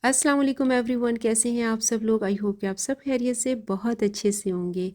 अस्सलाम वालेकुम एवरीवन, कैसे हैं आप सब लोग। आई होप कि आप सब खैरियत से बहुत अच्छे से होंगे।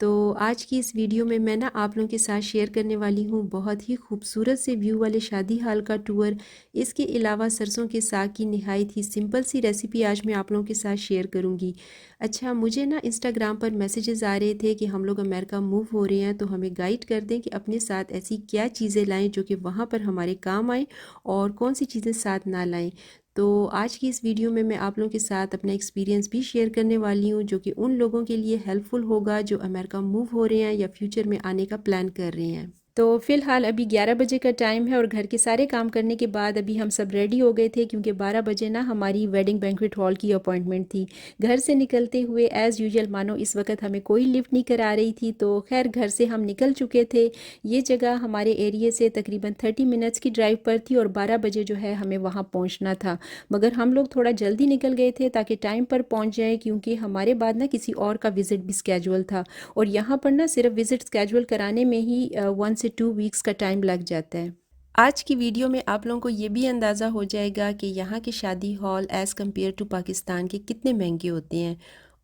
तो आज की इस वीडियो में मैं ना आप लोगों के साथ शेयर करने वाली हूँ बहुत ही खूबसूरत से व्यू वाले शादी हाल का टूर। इसके अलावा सरसों के साग की नहायत ही सिंपल सी रेसिपी आज मैं आप लोगों के साथ शेयर करूँगी। अच्छा, मुझे ना इंस्टाग्राम पर मैसेजेस आ रहे थे कि हम लोग अमेरिका मूव हो रहे हैं, तो हमें गाइड कर दें कि अपने साथ ऐसी क्या चीज़ें लाएँ जो कि वहाँ पर हमारे काम आएँ और कौन सी चीज़ें साथ ना लाएँ। तो आज की इस वीडियो में मैं आप लोगों के साथ अपना एक्सपीरियंस भी शेयर करने वाली हूँ, जो कि उन लोगों के लिए हेल्पफुल होगा जो अमेरिका मूव हो रहे हैं या फ्यूचर में आने का प्लान कर रहे हैं। तो फ़िलहाल अभी 11 बजे का टाइम है और घर के सारे काम करने के बाद अभी हम सब रेडी हो गए थे, क्योंकि 12 बजे ना हमारी वेडिंग बैंक्वेट हॉल की अपॉइंटमेंट थी। घर से निकलते हुए एज़ यूजुअल मानो इस वक्त हमें कोई लिफ्ट नहीं करा रही थी, तो खैर घर से हम निकल चुके थे। ये जगह हमारे एरिया से तकरीबन 30 मिनट्स की ड्राइव पर थी और 12 बजे जो है हमें वहाँ पहुँचना था। मगर हम लोग थोड़ा जल्दी निकल गए थे ताकि टाइम पर पहुँच जाएँ, क्योंकि हमारे बाद ना किसी और का विज़िट भी स्केजुअल था और यहाँ पर ना सिर्फ विज़िट स्केजुअल कराने में ही 1 से 2 वीक्स का टाइम लग जाता है। आज की वीडियो में आप लोगों को ये भी अंदाज़ा हो जाएगा कि यहाँ के शादी hall as compare to Pakistan के कितने महंगे होते हैं।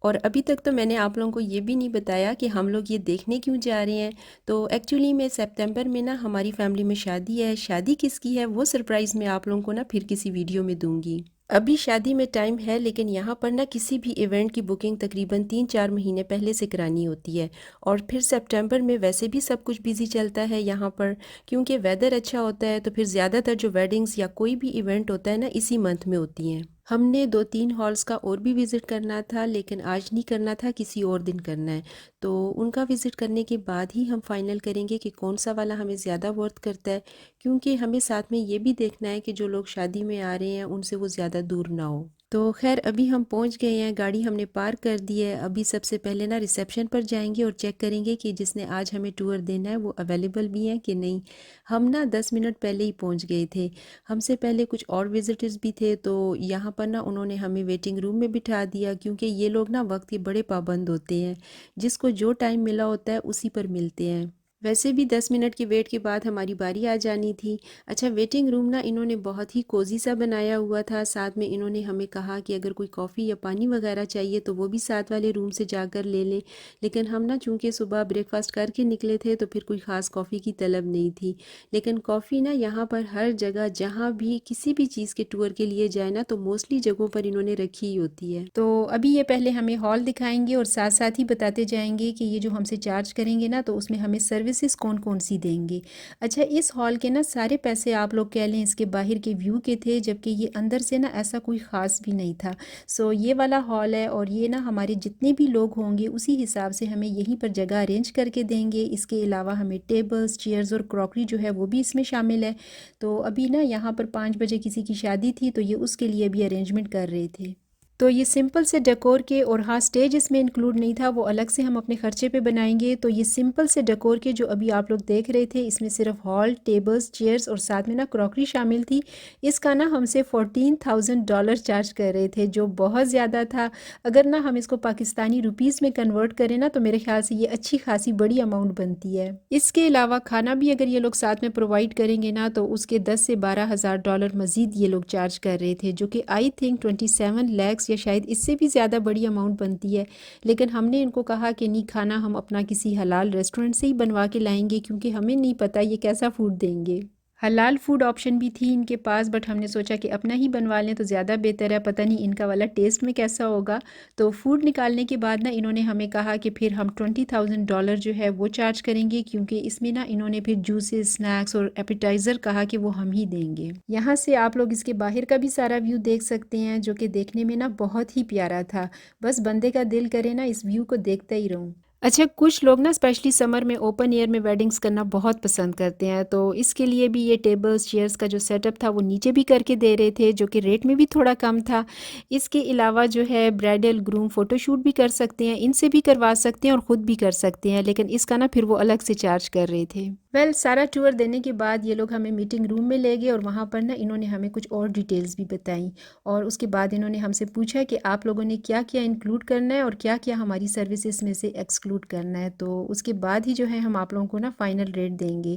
और अभी तक तो मैंने आप लोगों को ये भी नहीं बताया कि हम लोग ये देखने क्यों जा रहे हैं। तो एक्चुअली में सितंबर में ना हमारी फैमिली में शादी है। शादी किसकी है वो सरप्राइज़ मैं आप लोगों को ना फिर किसी वीडियो में दूंगी। अभी शादी में टाइम है, लेकिन यहाँ पर ना किसी भी इवेंट की बुकिंग तकरीबन 3-4 महीने पहले से करानी होती है। और फिर सितंबर में वैसे भी सब कुछ बिजी चलता है यहाँ पर, क्योंकि वेदर अच्छा होता है, तो फिर ज़्यादातर जो वेडिंग्स या कोई भी इवेंट होता है ना इसी मंथ में होती हैं। हमने 2-3 हॉल्स का और भी विज़िट करना था, लेकिन आज नहीं करना था, किसी और दिन करना है। तो उनका विज़िट करने के बाद ही हम फाइनल करेंगे कि कौन सा वाला हमें ज़्यादा वर्थ करता है, क्योंकि हमें साथ में ये भी देखना है कि जो लोग शादी में आ रहे हैं उनसे वो ज़्यादा दूर ना हो। तो खैर अभी हम पहुंच गए हैं, गाड़ी हमने पार्क कर दी है। अभी सबसे पहले ना रिसेप्शन पर जाएंगे और चेक करेंगे कि जिसने आज हमें टूर देना है वो अवेलेबल भी है कि नहीं। हम ना 10 मिनट पहले ही पहुंच गए थे। हमसे पहले कुछ और विजिटर्स भी थे, तो यहाँ पर ना उन्होंने हमें वेटिंग रूम में बिठा दिया, क्योंकि ये लोग ना वक्त के बड़े पाबंद होते हैं। जिसको जो टाइम मिला होता है उसी पर मिलते हैं। वैसे भी 10 मिनट की वेट के बाद हमारी बारी आ जानी थी। अच्छा, वेटिंग रूम ना इन्होंने बहुत ही कोजी सा बनाया हुआ था। साथ में इन्होंने हमें कहा कि अगर कोई कॉफ़ी या पानी वगैरह चाहिए तो वो भी साथ वाले रूम से जाकर ले लें। लेकिन हम ना चूँकि सुबह ब्रेकफास्ट करके निकले थे, तो फिर कोई ख़ास कॉफ़ी की तलब नहीं थी। लेकिन कॉफ़ी ना यहाँ पर हर जगह जहाँ भी किसी भी चीज़ के टूर के लिए जाए ना, तो मोस्टली जगहों पर इन्होंने रखी ही होती है। तो अभी ये पहले हमें हॉल दिखाएंगे और साथ साथ ही बताते जाएंगे कि ये जो हमसे चार्ज करेंगे ना, तो उसमें हमें सर्विसेज कौन कौन सी देंगे। अच्छा, इस हॉल के ना सारे पैसे आप लोग कह लें इसके बाहर के व्यू के थे, जबकि ये अंदर से ना ऐसा कोई ख़ास भी नहीं था। सो ये वाला हॉल है और ये ना हमारे जितने भी लोग होंगे उसी हिसाब से हमें यहीं पर जगह अरेंज करके देंगे। इसके अलावा हमें टेबल्स, चेयर्स और क्रॉकरी जो है वो भी इसमें शामिल है। तो अभी ना यहाँ पर 5 बजे किसी की शादी थी, तो ये उसके लिए भी अरेंजमेंट कर रहे थे। तो ये सिंपल से डेकोर के, और हाँ स्टेज इसमें इंक्लूड नहीं था, वो अलग से हम अपने खर्चे पे बनाएंगे। तो ये सिंपल से डेकोर के जो अभी आप लोग देख रहे थे, इसमें सिर्फ हॉल, टेबल्स, चेयर्स और साथ में ना क्रॉकरी शामिल थी। इसका ना हमसे $14,000 चार्ज कर रहे थे, जो बहुत ज़्यादा था। अगर ना हम इसको पाकिस्तानी रुपीज़ में कन्वर्ट करें ना, तो मेरे ख्याल से ये अच्छी खासी बड़ी अमाउंट बनती है। इसके अलावा खाना भी अगर ये लोग साथ में प्रोवाइड करेंगे ना, तो उसके 10 से $12,000 मज़ीद ये लोग चार्ज कर रहे थे, जो कि आई थिंक 27 लाख या शायद इससे भी ज़्यादा बड़ी अमाउंट बनती है। लेकिन हमने इनको कहा कि नहीं, खाना हम अपना किसी हलाल रेस्टोरेंट से ही बनवा के लाएंगे, क्योंकि हमें नहीं पता ये कैसा फूड देंगे। हलाल फूड ऑप्शन भी थी इनके पास, बट हमने सोचा कि अपना ही बनवा लें तो ज़्यादा बेहतर है। पता नहीं इनका वाला टेस्ट में कैसा होगा। तो फूड निकालने के बाद ना इन्होंने हमें कहा कि फिर हम $20,000 जो है वो चार्ज करेंगे, क्योंकि इसमें ना इन्होंने फिर जूसेस, स्नैक्स और एपिटाइज़र कहा कि वो हम ही देंगे। यहाँ से आप लोग इसके बाहर का भी सारा व्यू देख सकते हैं, जो कि देखने में ना बहुत ही प्यारा था। बस बंदे का दिल करे ना इस व्यू को देखता ही रहूँ। अच्छा, कुछ लोग ना स्पेशली समर में ओपन एयर में वेडिंग्स करना बहुत पसंद करते हैं, तो इसके लिए भी ये टेबल्स, चेयर्स का जो सेटअप था वो नीचे भी करके दे रहे थे, जो कि रेट में भी थोड़ा कम था। इसके अलावा जो है ब्राइडल ग्रूम फ़ोटोशूट भी कर सकते हैं, इनसे भी करवा सकते हैं और ख़ुद भी कर सकते हैं, लेकिन इसका ना फिर वो अलग से चार्ज कर रहे थे। सारा टूर देने के बाद ये लोग हमें मीटिंग रूम में ले गए और वहाँ पर ना इन्होंने हमें कुछ और डिटेल्स भी बताई। और उसके बाद इन्होंने हमसे पूछा कि आप लोगों ने क्या क्या इंक्लूड करना है और क्या क्या हमारी सर्विसेज में से एक्सक्लूड करना है। तो उसके बाद ही जो है हम आप लोगों को ना फ़ाइनल रेट देंगे।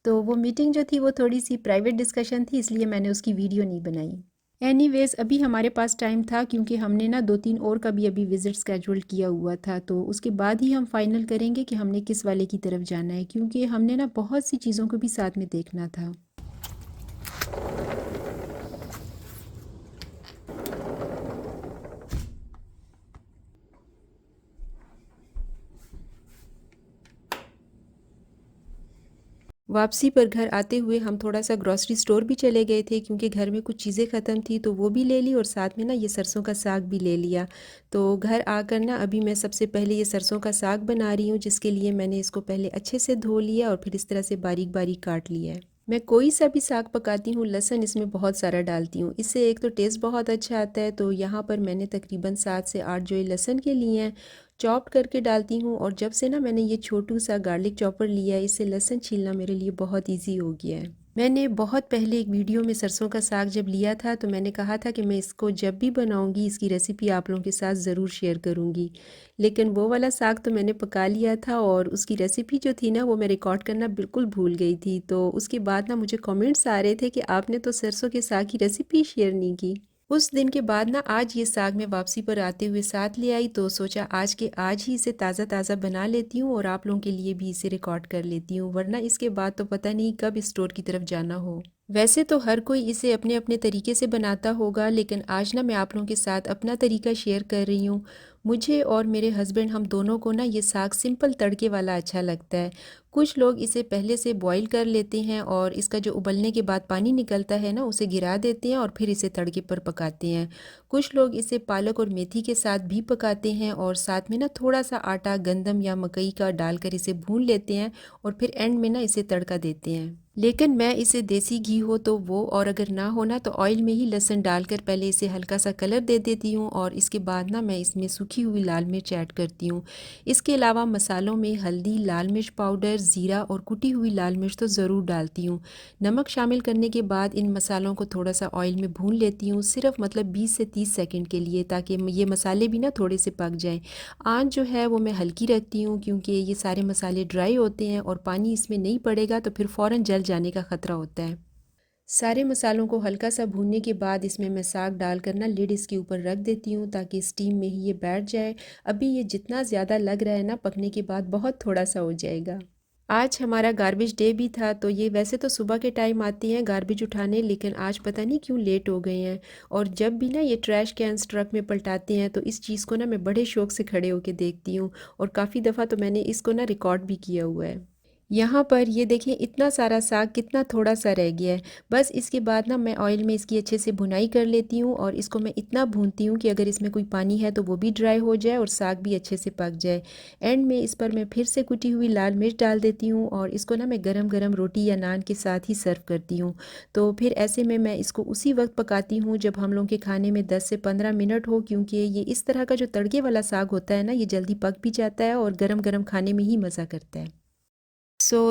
तो वो मीटिंग जो थी वो थोड़ी सी प्राइवेट डिस्कशन थी, इसलिए मैंने उसकी वीडियो नहीं बनाई। एनीवेज़ अभी हमारे पास टाइम था क्योंकि हमने ना 2-3 और का भी अभी विज़िट स्केड्यूल किया हुआ था, तो उसके बाद ही हम फाइनल करेंगे कि हमने किस वाले की तरफ जाना है, क्योंकि हमने ना बहुत सी चीज़ों को भी साथ में देखना था। वापसी पर घर आते हुए हम थोड़ा सा ग्रॉसरी स्टोर भी चले गए थे क्योंकि घर में कुछ चीज़ें ख़त्म थी, तो वो भी ले ली और साथ में ना ये सरसों का साग भी ले लिया। तो घर आकर ना अभी मैं सबसे पहले ये सरसों का साग बना रही हूँ, जिसके लिए मैंने इसको पहले अच्छे से धो लिया और फिर इस तरह से बारीक बारीक काट लिया है। मैं कोई सा भी साग पकाती हूँ, लहसुन इसमें बहुत सारा डालती हूँ, इससे एक तो टेस्ट बहुत अच्छा आता है। तो यहाँ पर मैंने तकरीबन 7 से 8 जो ये लहसुन के लिए हैं चॉप करके डालती हूँ। और जब से ना मैंने ये छोटू सा गार्लिक चॉपर लिया है, इससे लहसुन छीलना मेरे लिए बहुत ईजी हो गया है। मैंने बहुत पहले एक वीडियो में सरसों का साग जब लिया था तो मैंने कहा था कि मैं इसको जब भी बनाऊंगी इसकी रेसिपी आप लोगों के साथ ज़रूर शेयर करूंगी, लेकिन वो वाला साग तो मैंने पका लिया था और उसकी रेसिपी जो थी ना वो मैं रिकॉर्ड करना बिल्कुल भूल गई थी। तो उसके बाद ना मुझे कमेंट्स आ रहे थे कि आपने तो सरसों के साग की रेसिपी शेयर नहीं की। उस दिन के बाद ना आज ये साग मैं वापसी पर आते हुए साथ ले आई, तो सोचा आज के आज ही इसे ताज़ा ताज़ा बना लेती हूँ और आप लोगों के लिए भी इसे रिकॉर्ड कर लेती हूँ, वरना इसके बाद तो पता नहीं कब स्टोर की तरफ जाना हो। वैसे तो हर कोई इसे अपने अपने तरीके से बनाता होगा, लेकिन आज ना मैं आप लोगों के साथ अपना तरीका शेयर कर रही हूँ। मुझे और मेरे हस्बैंड हम दोनों को ना ये साग सिंपल तड़के वाला अच्छा लगता है। कुछ लोग इसे पहले से बॉईल कर लेते हैं और इसका जो उबलने के बाद पानी निकलता है ना उसे गिरा देते हैं और फिर इसे तड़के पर पकाते हैं। कुछ लोग इसे पालक और मेथी के साथ भी पकाते हैं और साथ में ना थोड़ा सा आटा गंदम या मकई का डालकर इसे भून लेते हैं और फिर एंड में ना इसे तड़का देते हैं। लेकिन मैं इसे देसी घी हो तो वो, और अगर ना हो ना तो ऑयल में ही लहसुन डालकर पहले इसे हल्का सा कलर दे देती हूँ और इसके बाद ना मैं इसमें सूखी हुई लाल मिर्च ऐड करती हूँ। इसके अलावा मसालों में हल्दी, लाल मिर्च पाउडर, ज़ीरा और कुटी हुई लाल मिर्च तो ज़रूर डालती हूँ। नमक शामिल करने के बाद इन मसालों को थोड़ा सा ऑयल में भून लेती हूँ, सिर्फ मतलब 20 से 30 सेकंड के लिए, ताकि ये मसाले भी ना थोड़े से पक जाएं। आंच जो है वो मैं हल्की रखती हूँ क्योंकि ये सारे मसाले ड्राई होते हैं और पानी इसमें नहीं पड़ेगा तो फिर फ़ौरन जल जाने का ख़तरा होता है। सारे मसालों को हल्का सा भूनने के बाद इसमें मैं साग डालकर ना लिड इसके ऊपर रख देती हूँ ताकि स्टीम में ही ये बैठ जाए। अभी ये जितना ज़्यादा लग रहा है ना पकने के बाद बहुत थोड़ा सा हो जाएगा। आज हमारा गार्बेज डे भी था, तो ये वैसे तो सुबह के टाइम आती हैं गार्बेज उठाने, लेकिन आज पता नहीं क्यों लेट हो गए हैं। और जब भी ना ये ट्रैश कैंस ट्रक में पलटाते हैं तो इस चीज़ को ना मैं बड़े शौक से खड़े होकर देखती हूँ और काफ़ी दफ़ा तो मैंने इसको ना रिकॉर्ड भी किया हुआ है। यहाँ पर ये देखें इतना सारा साग कितना थोड़ा सा रह गया है। बस इसके बाद ना मैं ऑयल में इसकी अच्छे से भुनाई कर लेती हूँ और इसको मैं इतना भूनती हूँ कि अगर इसमें कोई पानी है तो वो भी ड्राई हो जाए और साग भी अच्छे से पक जाए। एंड में इस पर मैं फिर से कुटी हुई लाल मिर्च डाल देती हूँ और इसको ना मैं गरम गरम रोटी या नान के साथ ही सर्व करती हूँ। तो फिर ऐसे में मैं इसको उसी वक्त पकाती हूँ जब हम लोग के खाने में 10 से 15 मिनट हो, क्योंकि ये इस तरह का जो तड़के वाला साग होता है ना ये जल्दी पक भी जाता है और गरम गरम खाने में ही मज़ा करता है।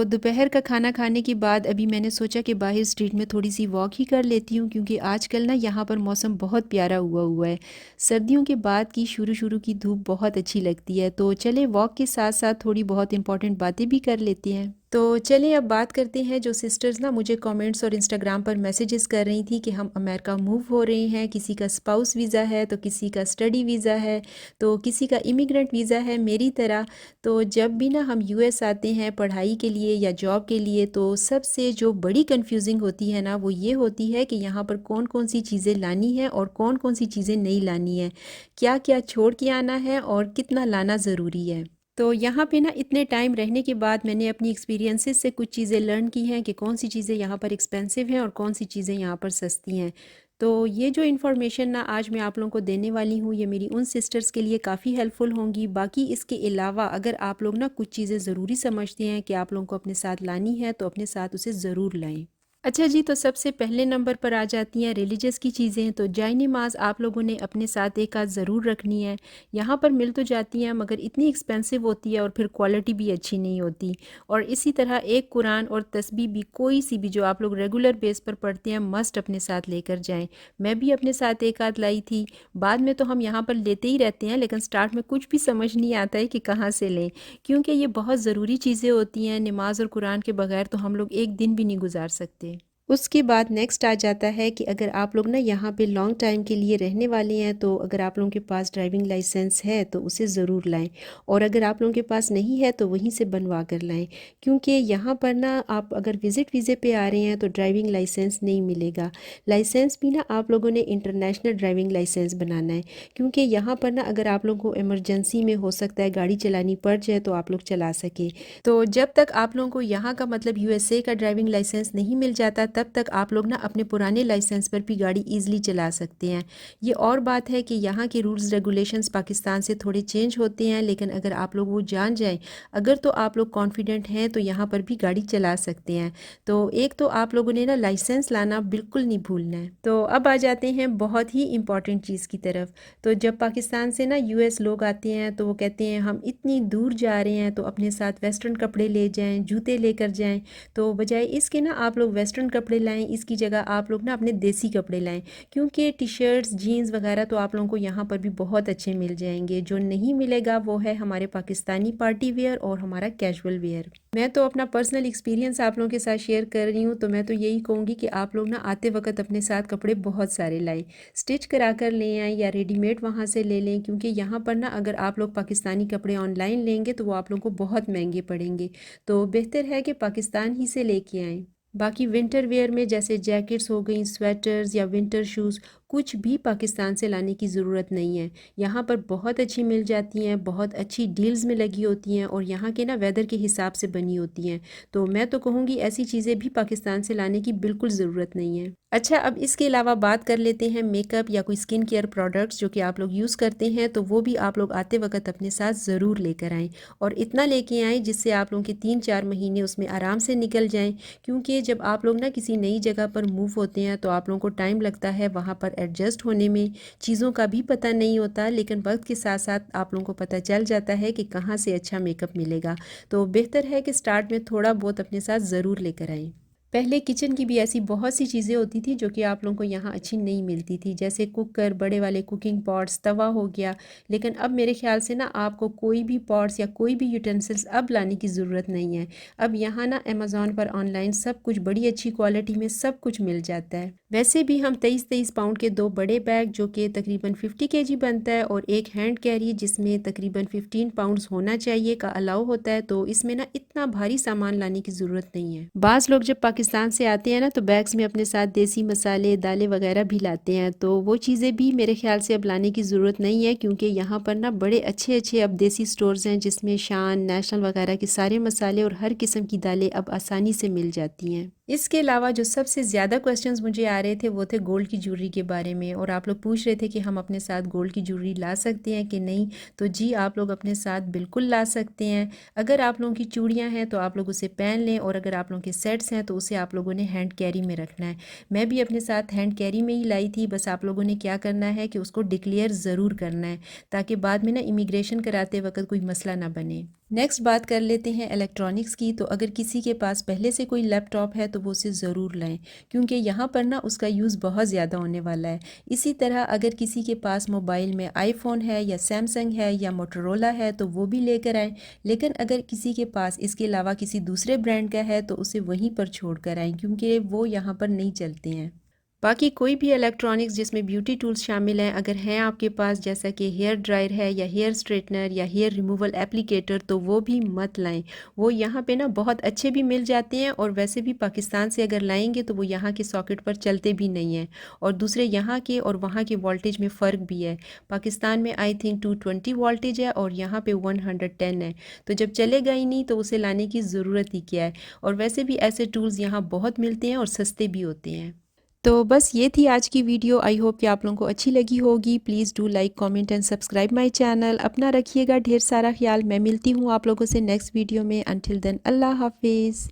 दोपहर का खाना खाने के बाद अभी मैंने सोचा कि बाहर स्ट्रीट में थोड़ी सी वॉक ही कर लेती हूँ, क्योंकि आजकल ना यहाँ पर मौसम बहुत प्यारा हुआ हुआ है। सर्दियों के बाद की शुरू शुरू की धूप बहुत अच्छी लगती है, तो चले वॉक के साथ साथ थोड़ी बहुत इंपॉर्टेंट बातें भी कर लेते हैं। तो चलिए अब बात करते हैं, जो सिस्टर्स ना मुझे कमेंट्स और इंस्टाग्राम पर मैसेजेस कर रही थी कि हम अमेरिका मूव हो रहे हैं, किसी का स्पाउस वीज़ा है तो किसी का स्टडी वीज़ा है तो किसी का इमिग्रेंट वीज़ा है मेरी तरह। तो जब भी ना हम यूएस आते हैं पढ़ाई के लिए या जॉब के लिए, तो सबसे जो बड़ी कंफ्यूजिंग होती है ना वो ये होती है कि यहाँ पर कौन कौन सी चीज़ें लानी है और कौन कौन सी चीज़ें नहीं लानी है, क्या क्या छोड़ के आना है और कितना लाना ज़रूरी है। तो यहाँ पे ना इतने टाइम रहने के बाद मैंने अपनी एक्सपीरियंसेस से कुछ चीज़ें लर्न की हैं कि कौन सी चीज़ें यहाँ पर एक्सपेंसिव हैं और कौन सी चीज़ें यहाँ पर सस्ती हैं। तो ये जो इन्फॉर्मेशन ना आज मैं आप लोगों को देने वाली हूँ ये मेरी उन सिस्टर्स के लिए काफ़ी हेल्पफुल होंगी। बाकी इसके अलावा अगर आप लोग ना कुछ चीज़ें ज़रूरी समझते हैं कि आप लोगों को अपने साथ लानी है तो अपने साथ उसे ज़रूर लाएं। अच्छा जी, तो सबसे पहले नंबर पर आ जाती हैं रिलीजियस की चीज़ें। तो जाय नमाज आप लोगों ने अपने साथ एक आध ज़रूर रखनी है। यहाँ पर मिल तो जाती हैं मगर इतनी एक्सपेंसिव होती है और फिर क्वालिटी भी अच्छी नहीं होती। और इसी तरह एक कुरान और तस्बीह भी, कोई सी भी जो आप लोग रेगुलर बेस पर पढ़ते हैं, मस्ट अपने साथ लेकर जाएं। मैं भी अपने साथ एक आध लाई थी, बाद में तो हम यहाँ पर लेते ही रहते हैं, लेकिन स्टार्ट में कुछ भी समझ नहीं आता है कि कहाँ से लें, क्योंकि ये बहुत ज़रूरी चीज़ें होती हैं। नमाज और कुरान के बगैर तो हम लोग एक दिन भी नहीं गुजार सकते। उसके बाद नेक्स्ट आ जाता है कि अगर आप लोग ना यहाँ पे लॉन्ग टाइम के लिए रहने वाले हैं तो अगर आप लोगों के पास ड्राइविंग लाइसेंस है तो उसे ज़रूर लाएं, और अगर आप लोगों के पास नहीं है तो वहीं से बनवा कर लाएं, क्योंकि यहाँ पर ना आप अगर विज़िट वीज़े पे आ रहे हैं तो ड्राइविंग लाइसेंस नहीं मिलेगा। लाइसेंस भी ना आप लोगों ने इंटरनेशनल ड्राइविंग लाइसेंस बनाना है, क्योंकि यहाँ पर ना अगर आप लोगों को इमरजेंसी में हो सकता है गाड़ी चलानी पड़ जाए तो आप लोग चला सके। तो जब तक आप लोगों को यहाँ का मतलब यूएसए का ड्राइविंग लाइसेंस नहीं मिल जाता तब तक आप लोग ना अपने पुराने लाइसेंस पर भी गाड़ी ईजिली चला सकते हैं। ये और बात है कि यहाँ के रूल्स रेगुलेशंस पाकिस्तान से थोड़े चेंज होते हैं, लेकिन अगर आप लोग वो जान जाएं, अगर तो आप लोग कॉन्फिडेंट हैं तो यहाँ पर भी गाड़ी चला सकते हैं। तो एक तो आप लोगों ने ना लाइसेंस लाना बिल्कुल नहीं भूलना है। तो अब आ जाते हैं बहुत ही इंपॉर्टेंट चीज़ की तरफ। तो जब पाकिस्तान से ना यूएस लोग आते हैं तो वो कहते हैं हम इतनी दूर जा रहे हैं तो अपने साथ वेस्टर्न कपड़े ले जाएं, जूते लेकर जाएं। तो बजाय इसके ना आप लोग वेस्टर्न कपड़े लाएं, इसकी जगह आप लोग ना अपने देसी कपड़े लाएं, क्योंकि टी शर्ट्स जीन्स वगैरह तो आप लोगों को यहाँ पर भी बहुत अच्छे मिल जाएंगे। जो नहीं मिलेगा वो है हमारे पाकिस्तानी पार्टी वेयर और हमारा कैजुअल वेयर। मैं तो अपना पर्सनल एक्सपीरियंस आप लोगों के साथ शेयर कर रही हूँ, तो मैं तो यही कहूँगी कि आप लोग ना आते वक्त अपने साथ कपड़े बहुत सारे लाएं, स्टिच करा कर ले आएँ या रेडीमेड वहाँ से ले लें, क्योंकि यहाँ पर ना अगर आप लोग पाकिस्तानी कपड़े ऑनलाइन लेंगे तो वो आप लोगों को बहुत महंगे पड़ेंगे। तो बेहतर है कि पाकिस्तान ही से लेके आएँ। बाकी विंटर वेयर में जैसे जैकेट्स हो गई, स्वेटर्स या विंटर शूज़, कुछ भी पाकिस्तान से लाने की ज़रूरत नहीं है। यहाँ पर बहुत अच्छी मिल जाती हैं, बहुत अच्छी डील्स में लगी होती हैं और यहाँ के ना वेदर के हिसाब से बनी होती हैं। तो मैं तो कहूँगी ऐसी चीज़ें भी पाकिस्तान से लाने की बिल्कुल ज़रूरत नहीं है। अच्छा, अब इसके अलावा बात कर लेते हैं मेकअप या कोई स्किन केयर प्रोडक्ट्स जो कि आप लोग यूज़ करते हैं, तो वो भी आप लोग आते वक्त अपने साथ ज़रूर लेकर आएँ, और इतना लेके आएँ जिससे आप लोगों के 3-4 महीने उसमें आराम से निकल जाएँ। क्योंकि जब आप लोग ना किसी नई जगह पर मूव होते हैं तो आप लोगों को टाइम लगता है वहाँ पर एडजस्ट होने में, चीज़ों का भी पता नहीं होता, लेकिन वक्त के साथ साथ आप लोगों को पता चल जाता है कि कहाँ से अच्छा मेकअप मिलेगा। तो बेहतर है कि स्टार्ट में थोड़ा बहुत अपने साथ ज़रूर लेकर आएँ। पहले किचन की भी ऐसी बहुत सी चीज़ें होती थी जो कि आप लोगों को यहाँ अच्छी नहीं मिलती थी, जैसे कुकर, बड़े वाले कुकिंग पॉट्स, तवा हो गया। लेकिन अब मेरे ख्याल से ना आपको कोई भी पॉट्स या कोई भी यूटेंसिल्स अब लाने की ज़रूरत नहीं है। अब यहाँ ना अमेज़ॉन पर ऑनलाइन सब कुछ बड़ी अच्छी क्वालिटी में सब कुछ मिल जाता है। वैसे भी हम 23-23 पाउंड के 2 बड़े बैग जो कि तकरीबन 50 केजी बनता है और एक हैंड कैरी जिसमें तकरीबन 15 पाउंड्स होना चाहिए का अलाउ होता है, तो इसमें ना इतना भारी सामान लाने की ज़रूरत नहीं है। बाज़ लोग जब पाकिस्तान से आते हैं ना तो बैग्स में अपने साथ देसी मसाले, दालें वगैरह भी लाते हैं, तो वो चीज़ें भी मेरे ख्याल से अब लाने की ज़रूरत नहीं है, क्योंकि यहाँ पर ना बड़े अच्छे अच्छे अब देसी स्टोर्स हैं जिसमें शान, नेशनल वगैरह के सारे मसाले और हर किस्म की दालें अब आसानी से मिल जाती हैं। इसके अलावा जो सबसे ज़्यादा क्वेश्चंस मुझे आ रहे थे वो थे गोल्ड की ज्वेलरी के बारे में, और आप लोग पूछ रहे थे कि हम अपने साथ गोल्ड की ज्वेलरी ला सकते हैं कि नहीं। तो जी, आप लोग अपने साथ बिल्कुल ला सकते हैं। अगर आप लोगों की चूड़ियाँ हैं तो आप लोग उसे पहन लें, और अगर आप लोगों के सेट्स हैं तो उसे आप लोगों ने हैंड कैरी में रखना है। मैं भी अपने साथ हैंड कैरी में ही लाई थी, बस आप लोगों ने क्या करना है कि उसको डिक्लेयर ज़रूर करना है, ताकि बाद में ना इमिग्रेशन कराते वक्त कोई मसला ना बने। नेक्स्ट बात कर लेते हैं इलेक्ट्रॉनिक्स की। तो अगर किसी के पास पहले से कोई लैपटॉप है तो वो उसे ज़रूर लाएं, क्योंकि यहाँ पर ना उसका यूज़ बहुत ज़्यादा होने वाला है। इसी तरह अगर किसी के पास मोबाइल में आईफोन है या सैमसंग है या मोटोरोला है तो वो भी लेकर आएँ, लेकिन अगर किसी के पास इसके अलावा किसी दूसरे ब्रांड का है तो उसे वहीं पर छोड़ कर आएँ, क्योंकि वो यहाँ पर नहीं चलते हैं। बाकी कोई भी इलेक्ट्रॉनिक्स जिसमें ब्यूटी टूल्स शामिल हैं अगर हैं आपके पास, जैसा कि हेयर ड्रायर है या हेयर स्ट्रेटनर या हेयर रिमूवल एप्लीकेटर, तो वो भी मत लाएं। वो यहाँ पे ना बहुत अच्छे भी मिल जाते हैं, और वैसे भी पाकिस्तान से अगर लाएंगे तो वो यहाँ के सॉकेट पर चलते भी नहीं हैं, और दूसरे यहाँ के और वहाँ के वोल्टेज में फ़र्क भी है। पाकिस्तान में आई थिंक 220 वोल्टेज है और यहाँ पे 110 है, तो जब चलेगा ही नहीं तो उसे लाने की ज़रूरत ही क्या है। और वैसे भी ऐसे टूल्स यहाँ बहुत मिलते हैं और सस्ते भी होते हैं। तो बस ये थी आज की वीडियो। आई होप कि आप लोगों को अच्छी लगी होगी। Please do like, comment and subscribe my channel. अपना रखिएगा ढेर सारा ख्याल। मैं मिलती हूँ आप लोगों से नेक्स्ट वीडियो में। अंटिल देन, अल्लाह हाफिज़।